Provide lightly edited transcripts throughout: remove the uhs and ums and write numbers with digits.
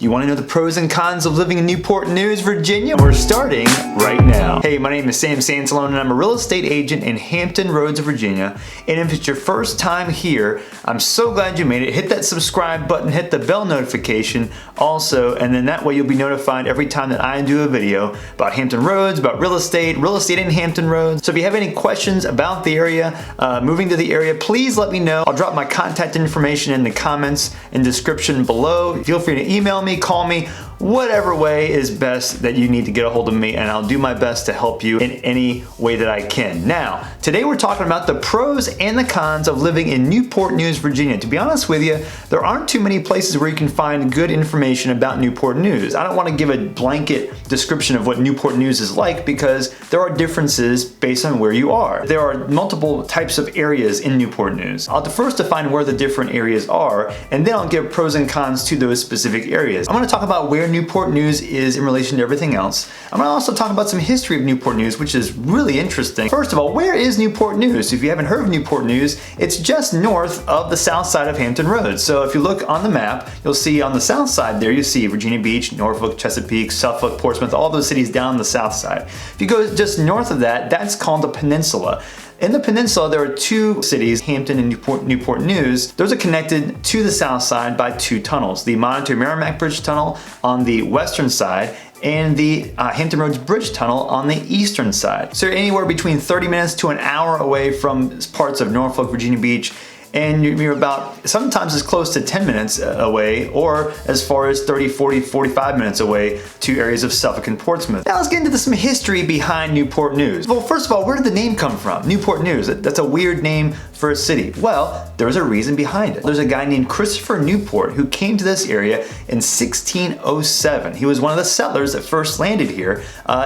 You want to know the pros and cons of living in Newport News, Virginia? We're starting right now. Hey, my name is Sam Sansalone and I'm a real estate agent in Hampton Roads, Virginia. And if it's your first time here, I'm so glad you made it. Hit that subscribe button, hit the bell notification also, and then that way you'll be notified every time that I do a video about Hampton Roads, about real estate in Hampton Roads. So if you have any questions about the area, moving to the area, please let me know. I'll drop my contact information in the comments and description below. Feel free to email me, call me, whatever way is best that you need to get a hold of me, and I'll do my best to help you in any way that I can. Now, today we're talking about the pros and the cons of living in Newport News, Virginia. To be honest with you, there aren't too many places where you can find good information about Newport News. I don't want to give a blanket description of what Newport News is like because there are differences based on where you are. There are multiple types of areas in Newport News. I'll first define where the different areas are, and then I'll give pros and cons to those specific areas. I'm going to talk about where Newport News is in relation to everything else. I'm going to also talk about some history of Newport News, which is really interesting. First of all, where is Newport News? If you haven't heard of Newport News, it's just north of the south side of Hampton Roads. So if you look on the map, you'll see on the south side there, you see Virginia Beach, Norfolk, Chesapeake, Suffolk, Portsmouth, all those cities down the south side. If you go just north of that, that's called the peninsula. In the peninsula, there are two cities, Hampton and Newport News. Those are connected to the south side by two tunnels. The Montague Merrimack Bridge Tunnel on the western side and the Hampton Roads Bridge Tunnel on the eastern side. So you're anywhere between 30 minutes to an hour away from parts of Norfolk, Virginia Beach, and you're about sometimes as close to 10 minutes away or as far as 30, 40, 45 minutes away to areas of Suffolk and Portsmouth. Now let's get into some history behind Newport News. Well, first of all, where did the name come from? Newport News, that's a weird name for a city. Well, there's a reason behind it. There's a guy named Christopher Newport who came to this area in 1607. He was one of the settlers that first landed here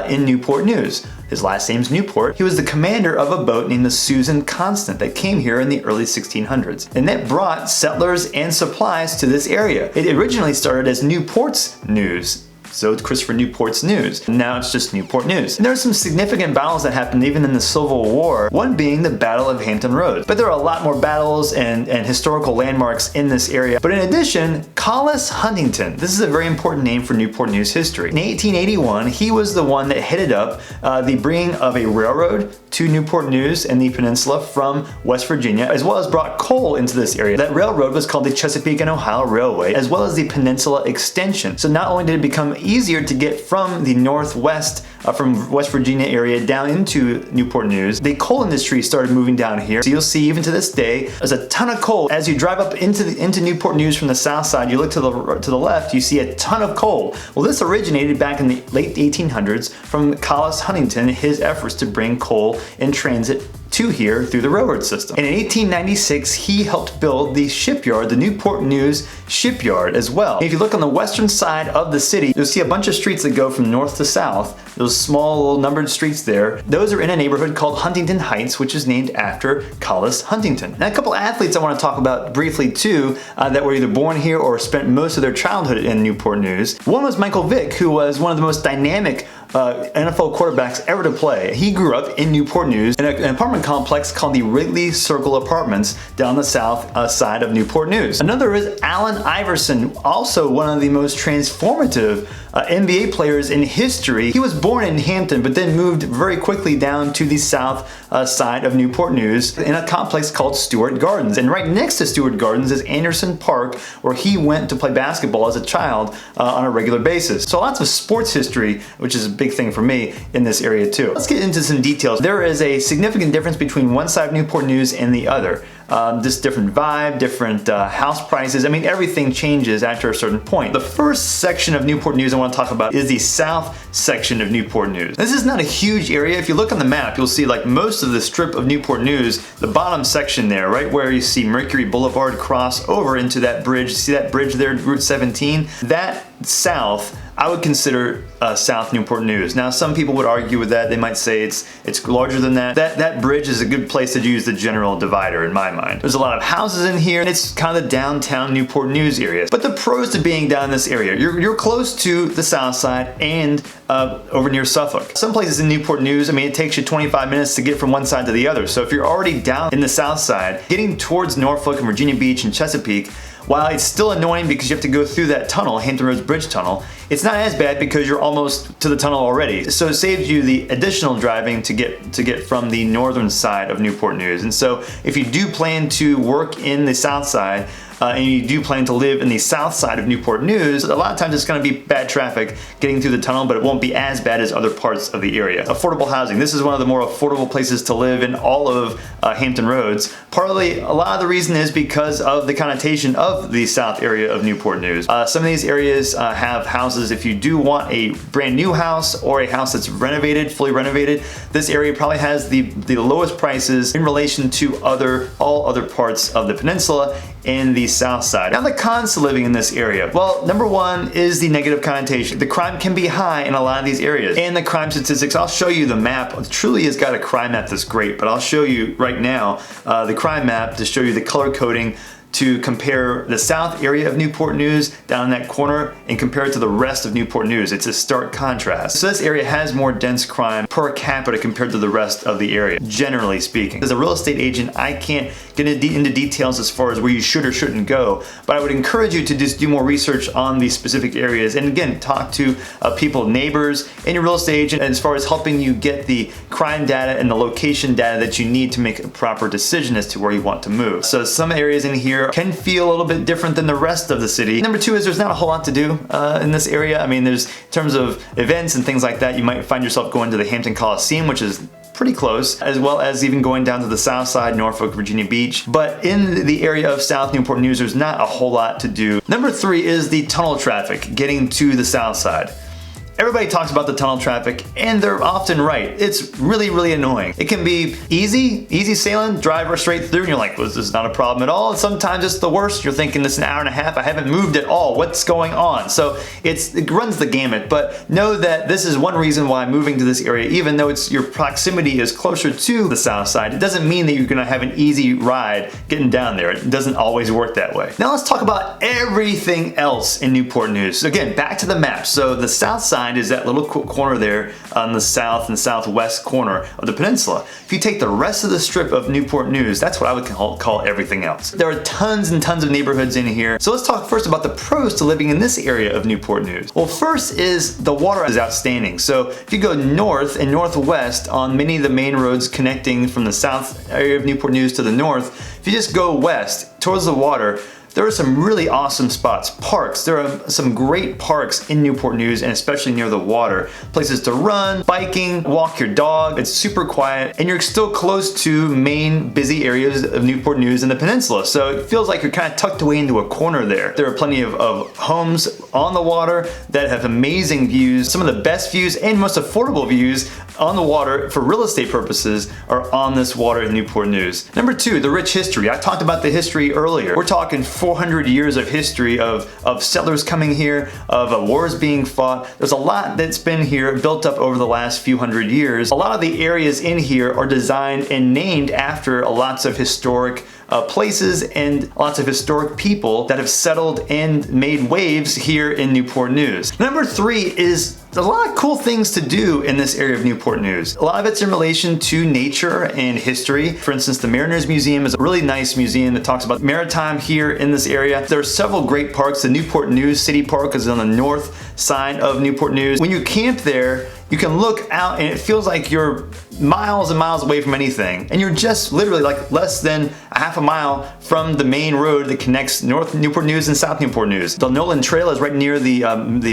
in Newport News. His last name's Newport. He was the commander of a boat named the Susan Constant that came here in the early 1600s. And that brought settlers and supplies to this area. It originally started as Newport's News. So it's Christopher Newport's News. Now it's just Newport News. And there are some significant battles that happened even in the Civil War, one being the Battle of Hampton Roads. But there are a lot more battles and historical landmarks in this area. But in addition, Collis Huntington, this is a very important name for Newport News history. In 1881, he was the one that headed up the bringing of a railroad to Newport News and the peninsula from West Virginia, as well as brought coal into this area. That railroad was called the Chesapeake and Ohio Railway, as well as the Peninsula Extension. So not only did it become easier to get from the northwest, from West Virginia area down into Newport News, the coal industry started moving down here. So you'll see even to this day, there's a ton of coal. As you drive up into Newport News from the south side, you look to the left, you see a ton of coal. Well, this originated back in the late 1800s from Collis Huntington, his efforts to bring coal in transit to here through the railroad system. And in 1896, he helped build the shipyard, the Newport News shipyard as well. If you look on the western side of the city, you'll see a bunch of streets that go from north to south. Those small little numbered streets there, those are in a neighborhood called Huntington Heights, which is named after Collis Huntington. Now a couple athletes I want to talk about briefly too, that were either born here or spent most of their childhood in Newport News. One was Michael Vick, who was one of the most dynamic NFL quarterbacks ever to play. He grew up in Newport News in an apartment complex called the Wrigley Circle Apartments down the south side of Newport News. Another is Allen Iverson, also one of the most transformative NBA players in history. He was born in Hampton, but then moved very quickly down to the south side of Newport News in a complex called Stewart Gardens. And right next to Stewart Gardens is Anderson Park, where he went to play basketball as a child on a regular basis. So lots of sports history, which is a big thing for me in this area too. Let's get into some details. There is a significant difference between one side of Newport News and the other. Just different vibe, different house prices. I mean, everything changes after a certain point. The first section of Newport News I want to talk about is the south section of Newport News. This is not a huge area. If you look on the map, you'll see like most of the strip of Newport News, the bottom section there, right where you see Mercury Boulevard cross over into that bridge. See that bridge there, Route 17? That south, I would consider South Newport News. Now, some people would argue with that. They might say it's larger than that. That bridge is a good place to use the general divider in my mind. There's a lot of houses in here, and it's kind of the downtown Newport News area. But the pros to being down in this area, you're close to the south side and over near Suffolk. Some places in Newport News, I mean, it takes you 25 minutes to get from one side to the other. So if you're already down in the south side, getting towards Norfolk and Virginia Beach and Chesapeake, while it's still annoying because you have to go through that tunnel, Hampton Roads Bridge Tunnel, it's not as bad because you're almost to the tunnel already. So it saves you the additional driving to get from the northern side of Newport News. And so if you do plan to work in the south side, and you do plan to live in the south side of Newport News, a lot of times it's going to be bad traffic getting through the tunnel, but it won't be as bad as other parts of the area. Affordable housing. This is one of the more affordable places to live in all of Hampton Roads. Partly, a lot of the reason is because of the connotation of the south area of Newport News. Some of these areas have houses, if you do want a brand new house or a house that's renovated, fully renovated, this area probably has the lowest prices in relation to all other parts of the peninsula in the south side. Now the cons to living in this area. Well, number one is the negative connotation. The crime can be high in a lot of these areas. And the crime statistics, I'll show you the map. It truly has got a crime map that's great, but I'll show you right now the crime map to show you the color coding to compare the south area of Newport News down in that corner and compare it to the rest of Newport News. It's a stark contrast. So this area has more dense crime per capita compared to the rest of the area, generally speaking. As a real estate agent, I can't get into details as far as where you should or shouldn't go, but I would encourage you to just do more research on these specific areas and again, talk to people, neighbors, and your real estate agent as far as helping you get the crime data and the location data that you need to make a proper decision as to where you want to move. So some areas in here can feel a little bit different than the rest of the city. Number two is there's not a whole lot to do in this area. I mean, there's, in terms of events and things like that, you might find yourself going to the Hampton Coliseum, which is pretty close, as well as even going down to the south side, Norfolk, Virginia Beach. But in the area of South Newport News, there's not a whole lot to do. Number three is the tunnel traffic getting to the south side. Everybody talks about the tunnel traffic, and they're often right. It's really, really annoying. It can be easy sailing, drive right straight through, and you're like, well, this is not a problem at all. And sometimes it's the worst. You're thinking, this is an hour and a half. I haven't moved at all. What's going on? So it runs the gamut, but know that this is one reason why I'm moving to this area, even though your proximity is closer to the south side. It doesn't mean that you're gonna have an easy ride getting down there. It doesn't always work that way. Now let's talk about everything else in Newport News. So again, back to the map. So the south side is that little corner there on the south and southwest corner of the peninsula. If you take the rest of the strip of Newport News, that's what I would call everything else. There are tons and tons of neighborhoods in here. So let's talk first about the pros to living in this area of Newport News. Well, first is the water is outstanding. So if you go north and northwest on many of the main roads connecting from the south area of Newport News to the north, if you just go west towards the water, there are some really awesome spots. Parks. There are some great parks in Newport News and especially near the water. Places to run, biking, walk your dog. It's super quiet and you're still close to main busy areas of Newport News and the peninsula. So it feels like you're kind of tucked away into a corner there. There are plenty of homes on the water that have amazing views. Some of the best views and most affordable views on the water for real estate purposes are on this water in Newport News. Number two, the rich history. I talked about the history earlier. We're talking 400 years of history of settlers coming here, of wars being fought. There's a lot that's been here built up over the last few hundred years. A lot of the areas in here are designed and named after lots of historic places and lots of historic people that have settled and made waves here in Newport News. Number three is there's a lot of cool things to do in this area of Newport News. A lot of it's in relation to nature and history. For instance, the Mariners Museum is a really nice museum that talks about maritime here in this area. There are several great parks. The Newport News City Park is on the north side of Newport News. When you camp there, you can look out and it feels like you're miles and miles away from anything. And you're just literally like less than a half a mile from the main road that connects North Newport News and South Newport News. The Nolan Trail is right near the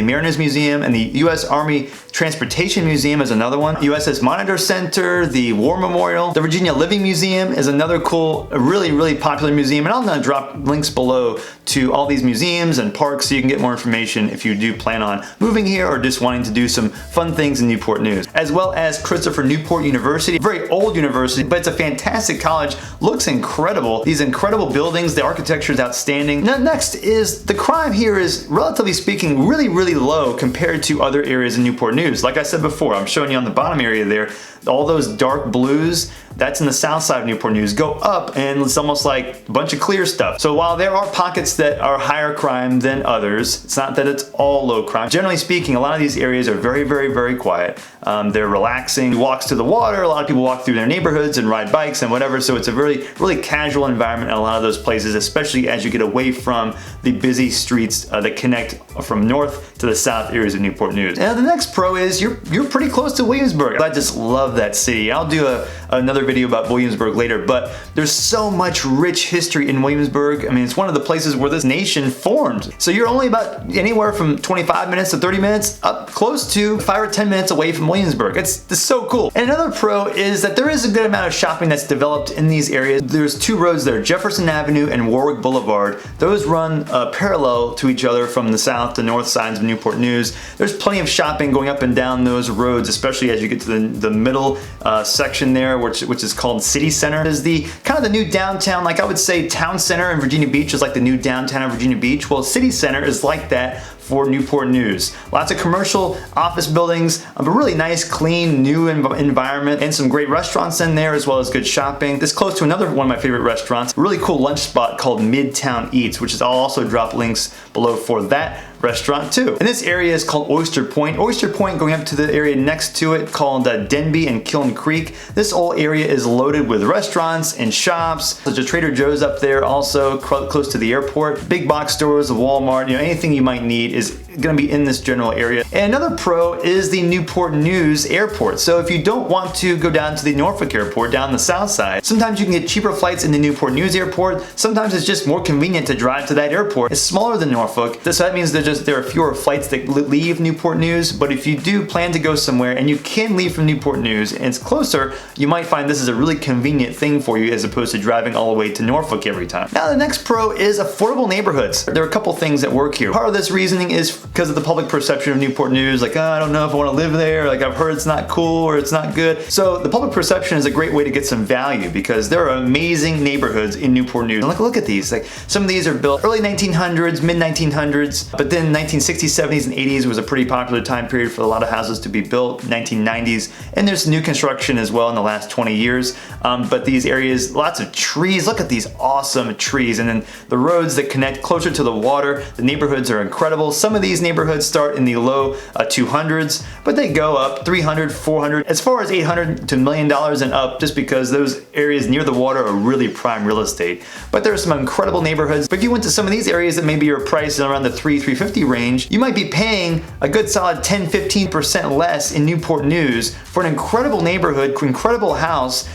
Mariners Museum, and the U.S. Army Transportation Museum is another one. USS Monitor Center, the War Memorial. The Virginia Living Museum is another cool, really, really popular museum. And I'm gonna drop links below to all these museums and parks so you can get more information if you do plan on moving here or just wanting to do some fun things in Newport News. As well as Christopher Newport University, a very old university, but it's a fantastic college. Looks incredible. These incredible buildings, the architecture is outstanding. Now, next is the crime here is, relatively speaking, really, really low compared to other areas in Newport News. Like I said before, I'm showing you on the bottom area there, all those dark blues, that's in the south side of Newport News. Go up and it's almost like a bunch of clear stuff. So while there are pockets that are higher crime than others, it's not that it's all low crime. Generally speaking, a lot of these areas are very, very, very quiet. They're relaxing. Walks to the water. A lot of people walk through their neighborhoods and ride bikes and whatever. So it's a really, really casual environment in a lot of those places, especially as you get away from the busy streets that connect from north to the south areas of Newport News. Now the next pro is you're pretty close to Williamsburg. I just love that city. I'll do another video about Williamsburg later, but there's so much rich history in Williamsburg. I mean, it's one of the places where this nation formed. So you're only about anywhere from 25 minutes to 30 minutes up close to 5 or 10 minutes away from Williamsburg. It's so cool. And another pro is that there is a good amount of shopping that's developed in these areas. There's two roads there, Jefferson Avenue and Warwick Boulevard. Those run parallel to each other from the south to north sides of Newport News. There's plenty of shopping going up and down those roads, especially as you get to the middle section there, which is called City Center. Is the kind of the new downtown, like I would say Town Center in Virginia Beach is like the new downtown of Virginia Beach. Well, City Center is like that for Newport News. Lots of commercial office buildings, but really nice, clean, new environment, and some great restaurants in there, as well as good shopping. This is close to another one of my favorite restaurants, a really cool lunch spot called Midtown Eats, which is, I'll also drop links below for that restaurant too. And this area is called Oyster Point. Oyster Point going up to the area next to it called Denby and Kiln Creek. This whole area is loaded with restaurants and shops. There's a Trader Joe's up there also close to the airport. Big box stores, a Walmart, anything you might need is going to be in this general area. And another pro is the Newport News Airport. So if you don't want to go down to the Norfolk Airport down the south side, sometimes you can get cheaper flights in the Newport News Airport. Sometimes it's just more convenient to drive to that airport. It's smaller than Norfolk, so that means there are fewer flights that leave Newport News. But if you do plan to go somewhere and you can leave from Newport News and it's closer, you might find this is a really convenient thing for you as opposed to driving all the way to Norfolk every time. Now the next pro is affordable neighborhoods. There are a couple things that work here. Part of this reasoning is because of the public perception of Newport News, like, oh, I don't know if I want to live there, like I've heard it's not cool or it's not good. So the public perception is a great way to get some value because there are amazing neighborhoods in Newport News. And look at these. Like some of these are built early 1900s, mid 1900s, but then 1960s, 70s, and 80s was a pretty popular time period for a lot of houses to be built. 1990s, and there's new construction as well in the last 20 years. But these areas, lots of trees. Look at these awesome trees, and then the roads that connect closer to the water. The neighborhoods are incredible. Some of these neighborhoods start in the low 200s, but they go up 300, 400, as far as $800 to $1 million and up, just because those areas near the water are really prime real estate. But there are some incredible neighborhoods. But if you went to some of these areas that maybe are priced around the $350 range, you might be paying a good solid 10-15% less in Newport News for an incredible neighborhood, incredible house,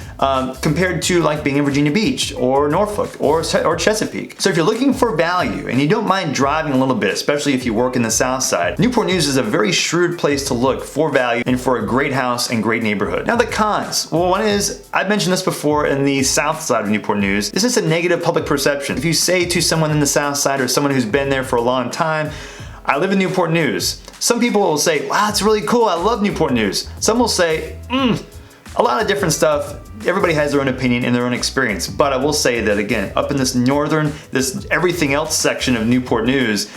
compared to like being in Virginia Beach or Norfolk or Chesapeake. So if you're looking for value and you don't mind driving a little bit, especially if you work in the south side, Newport News is a very shrewd place to look for value and for a great house and great neighborhood. Now the cons. Well, one is, I've mentioned this before in the south side of Newport News, this is a negative public perception. If you say to someone in the south side or someone who's been there for a long time, I live in Newport News, some people will say, wow, it's really cool, I love Newport News. Some will say, a lot of different stuff. Everybody has their own opinion and their own experience. But I will say that again, up in this northern, this everything else section of Newport News,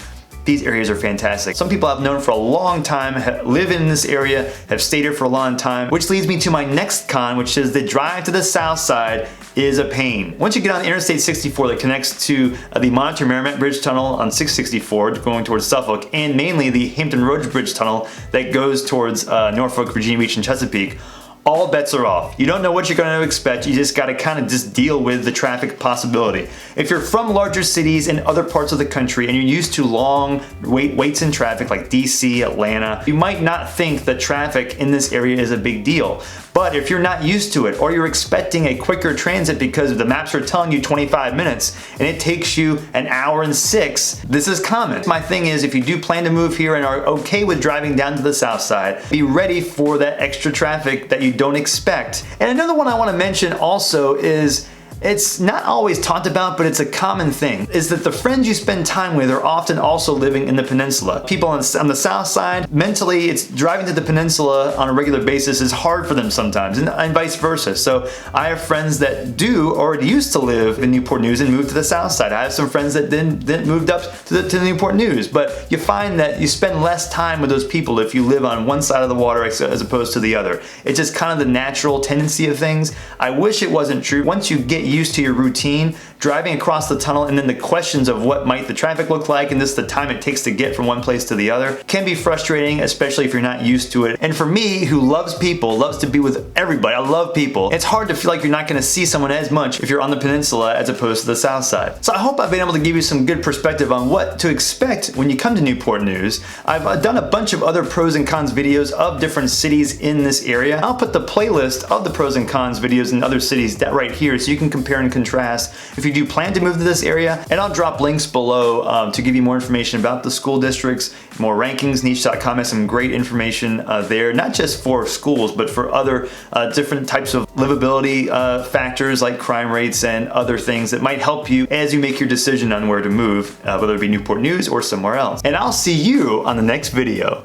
these areas are fantastic. Some people I've known for a long time live in this area, have stayed here for a long time, which leads me to my next con, which is the drive to the south side is a pain. Once you get on Interstate 64 that connects to the Monitor Merrimack Bridge Tunnel on 664 going towards Suffolk, and mainly the Hampton Roads Bridge Tunnel that goes towards Norfolk, Virginia Beach, and Chesapeake, all bets are off. You don't know what you're going to expect. You just got to kind of just deal with the traffic possibility. If you're from larger cities in other parts of the country and you're used to long waits in traffic like DC, Atlanta, you might not think that traffic in this area is a big deal. But if you're not used to it or you're expecting a quicker transit because the maps are telling you 25 minutes and it takes you an hour and 6, this is common. My thing is, if you do plan to move here and are okay with driving down to the south side, be ready for that extra traffic that you don't expect. And another one I want to mention also is it's not always talked about, but it's a common thing, is that the friends you spend time with are often also living in the peninsula. People on the south side, mentally, it's driving to the peninsula on a regular basis is hard for them sometimes, and vice versa. So I have friends that do or used to live in Newport News and moved to the south side. I have some friends that then moved up to the Newport News, but you find that you spend less time with those people if you live on one side of the water as opposed to the other. It's just kind of the natural tendency of things. I wish it wasn't true. Once you get used to your routine, driving across the tunnel and then the questions of what might the traffic look like and this the time it takes to get from one place to the other can be frustrating, especially if you're not used to it. And for me, who loves people, loves to be with everybody, I love people, it's hard to feel like you're not going to see someone as much if you're on the peninsula as opposed to the south side. So I hope I've been able to give you some good perspective on what to expect when you come to Newport News. I've done a bunch of other pros and cons videos of different cities in this area. I'll put the playlist of the pros and cons videos in other cities right here so you can compare and contrast if you do plan to move to this area, and I'll drop links below to give you more information about the school districts, more rankings. Niche.com has some great information there, not just for schools, but for other different types of livability factors like crime rates and other things that might help you as you make your decision on where to move, whether it be Newport News or somewhere else. And I'll see you on the next video.